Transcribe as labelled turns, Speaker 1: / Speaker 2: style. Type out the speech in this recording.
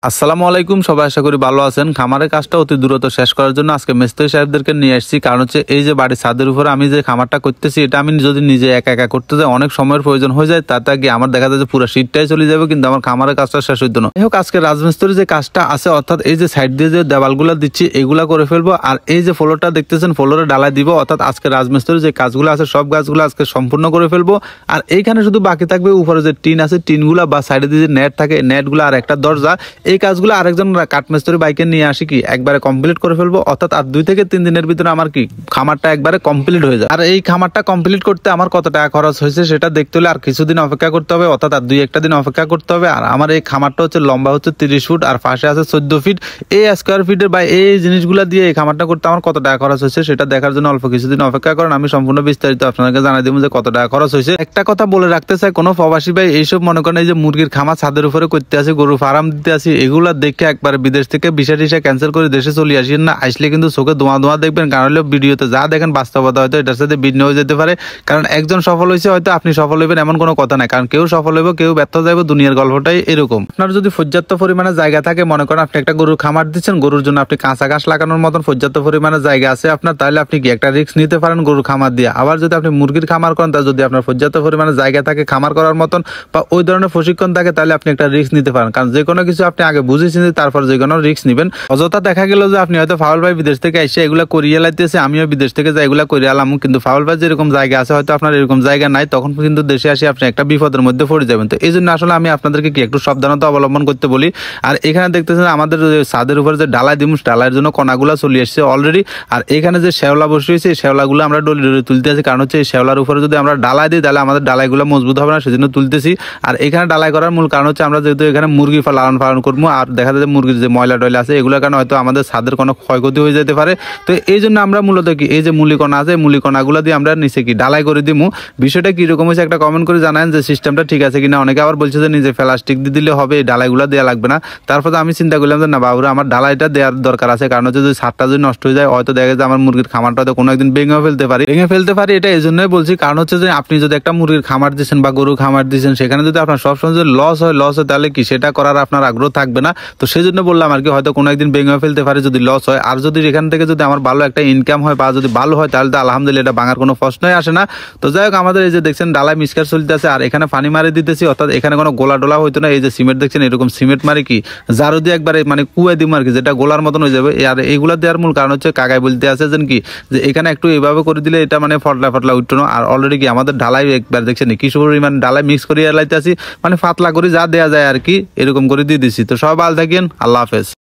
Speaker 1: আসসালামু আলাইকুম, সবাই আশা করি ভালো আছেন। খামারের কাজটা অতি দ্রুত শেষ করার জন্য আজকে মিস্ত্রি সাহেবদেরকে নিয়ে আসছি। কারণ হচ্ছে এই যে বাড়ির ছাদের উপরে আমি যে খামারটা করতেছি, এটা আমি যদি নিজে একা একা করতে যাই অনেক সময়ের প্রয়োজন হয়ে যায়। তাতে গিয়ে আমার দেখা যায় যে পুরো শীতটাই চলে যাবে, কিন্তু আমার খামারের কাজটা শেষ হইতো না। যাই হোক, আজকে রাজমিস্ত্রির যে কাজটা আছে, অর্থাৎ এই যে সাইড দিয়ে যে দেওয়ালগুলো দিচ্ছি এগুলা করে ফেলবো, আর এই যে ফ্লোরটা দেখতেছেন ফ্লোরে ডালাই দিব। অর্থাৎ আজকে রাজমিস্ত্রির যে কাজগুলো আছে সব কাজগুলো আজকে সম্পূর্ণ করে ফেলবো। আর এইখানে শুধু বাকি থাকবে উপরে যে টিন আছে, টিনগুলা বা সাইডে দিয়ে যে নেট থাকে নেটগুলো আর একটা দরজা। এই কাজগুলো আরেকজন কাঠমিস্ত্রি বাইকে নিয়ে আসি কি একবারে কমপ্লিট করে ফেলবো। অর্থাৎ আর 2 থেকে 3 দিনের ভিতরে আমার কি খামারটা একবারে কমপ্লিট হয়ে যায়। আর এই খামারটা কমপ্লিট করতে আমার কত টাকা খরচ হয়েছে সেটা দেখতে হলে আর কিছুদিন অপেক্ষা করতে হবে, অর্থাৎ আর 2-1 দিন অপেক্ষা করতে হবে। আর আমার এই খামারটা হচ্ছে লম্বা হচ্ছে 30 ফুট আর পাশে আছে 14 ফিট। এই স্কোয়ার ফিটের বা এই জিনিসগুলো দিয়ে এই খামারটা করতে আমার কত টাকা খরচ হয়েছে সেটা দেখার জন্য অল্প কিছুদিন অপেক্ষা করেন। আমি সম্পূর্ণ বিস্তারিত আপনাকে জানাই দেবো যে কত টাকা খরচ হয়েছে। একটা কথা বলে রাখতে চাই, কোনো প্রবাসী ভাই এইসব মনে করেন এই যে মুরগির খামার ছাদের উপরে করতে আসি, গরু ফার্ম দিতে আসি, এগুলা দেখে একবারে বিদেশ থেকে ভিসা টিসা ক্যান্সেল করে দেশে চলে আসেন না। আসলে কিন্তু চোখে ধোঁয়া দেখবেন, কারণ হলো ভিডিওতে যা দেখেন বাস্তবতা হয়তো এটার সাথে ভিন্ন হয়ে যেতে পারে। কারণ একজন সফল হয়েছে হয়তো আপনি সফল হইবেন এমন কোনো কথা নাই, কারণ কেউ সফল হইব কেউ ব্যর্থ যাইব, দুনিয়ার গল্পটাই এরকম। আপনার যদি পর্যাপ্ত পরিমাণে জায়গা থাকে, মনে করেন আপনি একটা গরুর খামার দিচ্ছেন, গরুর জন্য আপনি কাঁচা ঘাস লাগানোর মতন পর্যাপ্ত পরিমাণে জায়গা আছে আপনার, তাহলে আপনি কি একটা রিস্ক নিতে পারেন গরুর খামার দিয়ে। আবার যদি আপনি মুরগির খামার করেন, তা যদি আপনার পর্যাপ্ত পরিমাণে জায়গা থাকে খামার করার মতন বা ওই ধরনের প্রশিক্ষণ থাকে, তাহলে আপনি একটা রিস্ক নিতে পারেন। কারণ যে কোনো কিছু আপনি আগে বুঝেছেন তারপর যে কোনো রিস্ক নিবেন। অযথা দেখা গেল যে আপনি হয়তো ফাউল ভাই বিদেশ থেকে এসে এগুলা করিয়ে লাইতেছে, আমিও বিদেশ থেকে যাই এগুলা করিয়ে আলাম, কিন্তু ফাউল ভাই যেরকম জায়গা আছে হয়তো আপনার এরকম জায়গা নাই, তখন কিন্তু দেশে আসে আপনি একটা বিপদের মধ্যে পড়ে যাবেন। তো এই জন্য আসলে আমি আপনাদেরকে কি একটু সাবধানতা অবলম্বন করতে বলি। আর এখানে দেখতেছেন আমাদের ছাদের উপরে যে ডালাই দিব, ডালাইয়ের জন্য কণাগুলা চলে এসেছে অলরেডি। আর এখানে যে শেওলা বসে হয়েছে এই শেওলাগুলো আমরা ডলি তুলতে আছি, কারণ হচ্ছে এই শেওলার উপরে যদি আমরা ডালাই দিই তাহলে আমাদের ডালাইগুলো মজবুত হবে না, সেজন্য তুলতেছি। আর এখানে ডালাই করার মূল কারণ হচ্ছে আমরা যেহেতু এখানে মুরগি পালন করবো, আর দেখা যায় মুরগির যে ময়লা টয়লা আছে এগুলোর কারণে হয়তো আমাদের ছাদের কোনো ক্ষয়ক্ষতি হয়ে যেতে পারে। তো এই জন্য আমরা মূলত কি এই যে মুলিকণা আছে মুলিকণাগুলো দিয়ে আমরা নিচে কি ডালাই করে দিব। বিষয়টা কিরকম হয়েছে একটা কমেন্ট করে জানান যে সিস্টেমটা ঠিক আছে কিনা। অনেকে আবার বলছে যে নিজে প্লাস্টিক দিয়ে দিলে হবে, এই ডালাইগুলো দেওয়া লাগবে না। তারপর আমি চিন্তা করলাম যে না বাবুরা, আমার ডালাইটা দেওয়ার দরকার আছে, কারণ হচ্ছে যদি ছাদটা যদি নষ্ট হয়ে যায় হয়তো দেখা যায় আমার মুরগির খামারটা হয়তো কোনো একদিন ভেঙে ফেলতে পারি। এটা এই জন্যই বলছি, কারণ হচ্ছে যে আপনি যদি একটা মুরগির খামার দিচ্ছেন বা গরুর খামার দিচ্ছেন, সেখানে যদি আপনার সবসময় যদি লস হয় তাহলে কি সেটা করার আপনার আগ্রহ থাকবে না। তো সেই জন্য বললাম আর কি, হয়তো কোনো একদিন ভেঙে ফেলতে পারে যদি লস হয়। আর যদি এখান থেকে যদি আমার ভালো একটা ইনকাম হয় বা যদি ভালো হয় তাহলে তো আলহামদুলিল্লাহ, এটা ভাঙার কোনো প্রশ্নই আসে না। তো যাই হোক, আমাদের এই যে দেখছেন ডালাই মিসকার চলতে আছে, আর এখানে পানি মারি দিতেছি, অর্থাৎ এখানে কোনো গোলা টোলা হইতো না। এই যে সিমেন্ট দেখছেন এরকম সিমেন্ট মারি কি জারু দিয়ে একবারে মানে কুয়ে দিব আর কি, যেটা গোলার মতন হয়ে যাবে। আর এইগুলা দেওয়ার মূল কারণ হচ্ছে কাকাই বলতে আছে কি যে এখানে একটু এইভাবে করে দিলে এটা মানে ফটলা উঠতো না। আর অলরেডি কি আমাদের ডালাই একবার দেখছেন কি পরিমাণ ডালাই মিক্স করে লাইতে আসি, মানে পাতলা করে যা দেওয়া যায় আর কি এরকম করে দিয়ে দিছি। তো সবাই ভালো থাকেন, আল্লাহ হাফেজ।